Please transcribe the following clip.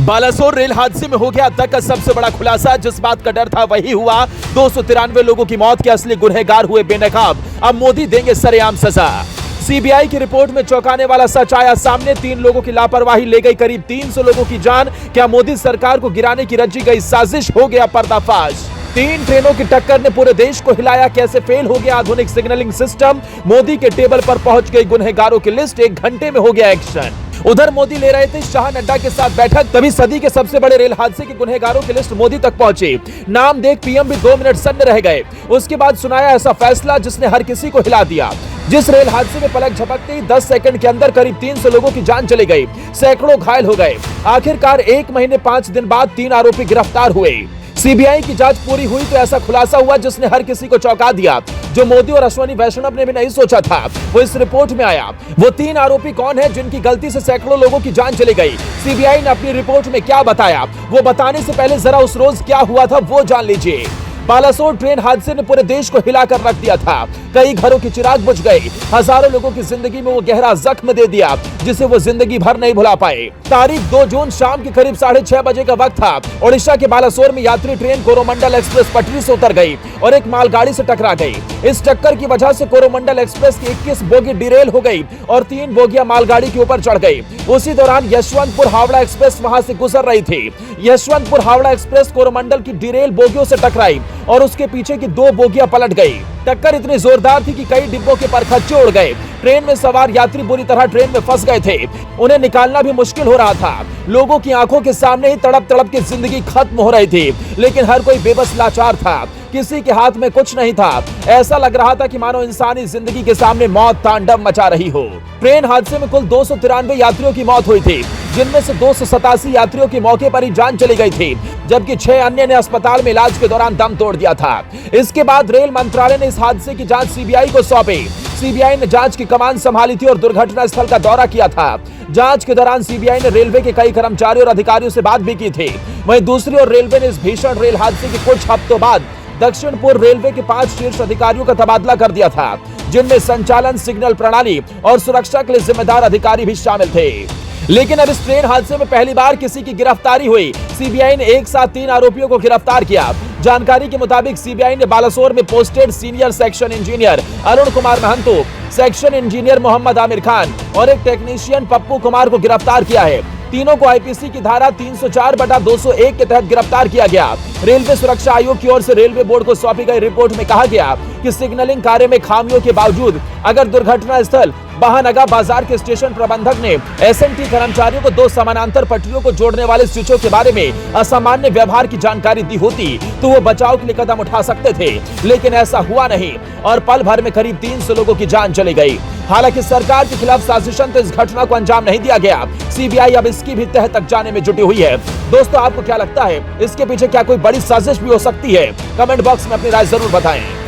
Balasore rail हादसे में हो गया अब तक का सबसे बड़ा खुलासा। जिस बात का डर था वही हुआ। 293 लोगों की मौत के असली गुनहगार हुए बेनकाब। अब मोदी देंगे सरेआम सजा। सीबीआई की रिपोर्ट में चौंकाने वाला सच आया सामने। 3 लोगों की लापरवाही ले गई करीब 300 लोगों की जान। क्या मोदी सरकार को गिराने की रची गई साजिश हो गया पर्दाफाश। 3 ट्रेनों की टक्कर ने पूरे देश को हिलाया। कैसे फेल हो गया आधुनिक सिग्नलिंग सिस्टम। मोदी के टेबल पर पहुंच गई गुनहगारों की लिस्ट। 1 घंटे में हो गया एक्शन। उधर मोदी ले रहे थे शाह नड्डा के साथ बैठक, तभी सदी के सबसे बड़े रेल हादसे के गुनहगारों की लिस्ट मोदी तक पहुंची। नाम देख पीएम भी 2 मिनट सन्न रह गए। उसके बाद सुनाया ऐसा फैसला जिसने हर किसी को हिला दिया। जिस रेल हादसे में पलक झपकते ही 10 सेकंड के अंदर करीब 300 लोगों की जान चली गई, सैकड़ों घायल हो गए। आखिरकार 1 महीने 5 दिन बाद 3 आरोपी गिरफ्तार हुए। सीबीआई की जांच पूरी हुई तो ऐसा खुलासा हुआ जिसने हर किसी को चौंका दिया। जो मोदी और अश्विनी वैष्णव ने भी नहीं सोचा था वो इस रिपोर्ट में आया। वो 3 आरोपी कौन है जिनकी गलती से सैकड़ों लोगों की जान चली गई। सीबीआई ने अपनी रिपोर्ट में क्या बताया वो बताने से पहले जरा उस रोज क्या हुआ था वो जान लीजिए। बालासोर ट्रेन हादसे ने पूरे देश को हिलाकर रख दिया था। कई घरों की चिराग बुझ गए। हजारों लोगों की जिंदगी में वो गहरा जख्म दे दिया जिसे वो जिंदगी भर नहीं भुला पाए। तारीख 2 जून शाम के करीब 6:30 बजे का वक्त था। ओडिशा के बालासोर में यात्री ट्रेन कोरोमंडल एक्सप्रेस पटरी से उतर गई और एक मालगाड़ी से टकरा गई। इस टक्कर की वजह से कोरोमंडल एक्सप्रेस की 21 बोगी डिरेल हो गई और 3 बोगियां मालगाड़ी के ऊपर चढ़ गई। उसी दौरान यशवंतपुर हावड़ा एक्सप्रेस वहां से गुजर रही थी। यशवंतपुर हावड़ा एक्सप्रेस कोरोमंडल की डिरेल बोगियों से टकराई और उसके पीछे की 2 बोगियां पलट गई। टक्कर इतनी जोरदार थी कि कई डिब्बों के परखच्चे उड़ गए। ट्रेन में सवार यात्री बुरी तरह ट्रेन में फंस गए थे। उन्हें निकालना भी मुश्किल हो रहा था। लोगों की आंखों के सामने ही तड़प तड़प के जिंदगी खत्म हो रही थी, लेकिन हर कोई बेबस लाचार था। किसी के हाथ में कुछ नहीं था। ऐसा लग रहा था कि मानो इंसानी जिंदगी के सामने मौत तांडव मचा रही हो। ट्रेन हादसे में कुल 293 यात्रियों की मौत हुई थी, जिनमें से 287 यात्रियों की मौके पर ही जान चली गई थी, जबकि 6 अन्य ने अस्पताल में इलाज के दौरान दम तोड़ दिया था। इसके बाद रेल मंत्रालय ने इस हादसे की जांच सीबीआई को सौंपी। सीबीआई ने जांच की कमान संभाली थी और दुर्घटना स्थल का दौरा किया था। जांच के दौरान सीबीआई ने रेलवे के कई कर्मचारियों और अधिकारियों से बात भी की थी। वहीं दूसरी ओर रेलवे ने इस भीषण रेल हादसे के कुछ हफ्तों बाद दक्षिण पूर्व रेलवे के 5 शीर्ष अधिकारियों का तबादला कर दिया था, जिनमें संचालन, सिग्नल प्रणाली और सुरक्षा के लिए जिम्मेदार अधिकारी भी शामिल थे। लेकिन अब इस ट्रेन हादसे में पहली बार किसी की गिरफ्तारी हुई। सीबीआई ने एक साथ 3 आरोपियों को गिरफ्तार किया। जानकारी के मुताबिक सीबीआई ने बालासोर में posted senior section engineer Arun Kumar Mahanto, section engineer Mohammad Aamir Khan और एक टेक्नीशियन पप्पू कुमार को गिरफ्तार किया है। तीनों को आईपीसी की धारा 304/201 के तहत गिरफ्तार किया गया। रेलवे सुरक्षा आयोग की ओर से रेलवे बोर्ड को सौंपी गई रिपोर्ट में कहा गया कि सिग्नलिंग कार्य में खामियों के बावजूद अगर दुर्घटना स्थल बहानगा बाजार के स्टेशन प्रबंधक ने एसएनटी कर्मचारियों को 2 समानांतर पटरियों को जोड़ने वाले स्विचों के बारे में असामान्य व्यवहार की जानकारी दी होती तो वो बचाव के लिए कदम उठा सकते थे, लेकिन ऐसा हुआ नहीं और पल भर में करीब 300 लोगों की जान चली गई। हालांकि सरकार के खिलाफ साजिशन तो इस घटना को अंजाम नहीं दिया गया। सीबीआई अब इसकी भी तह तक जाने में जुटी हुई है। दोस्तों, आपको क्या लगता है, इसके पीछे क्या कोई बड़ी साजिश भी हो सकती है? कमेंट बॉक्स में अपनी राय जरूर बताएं।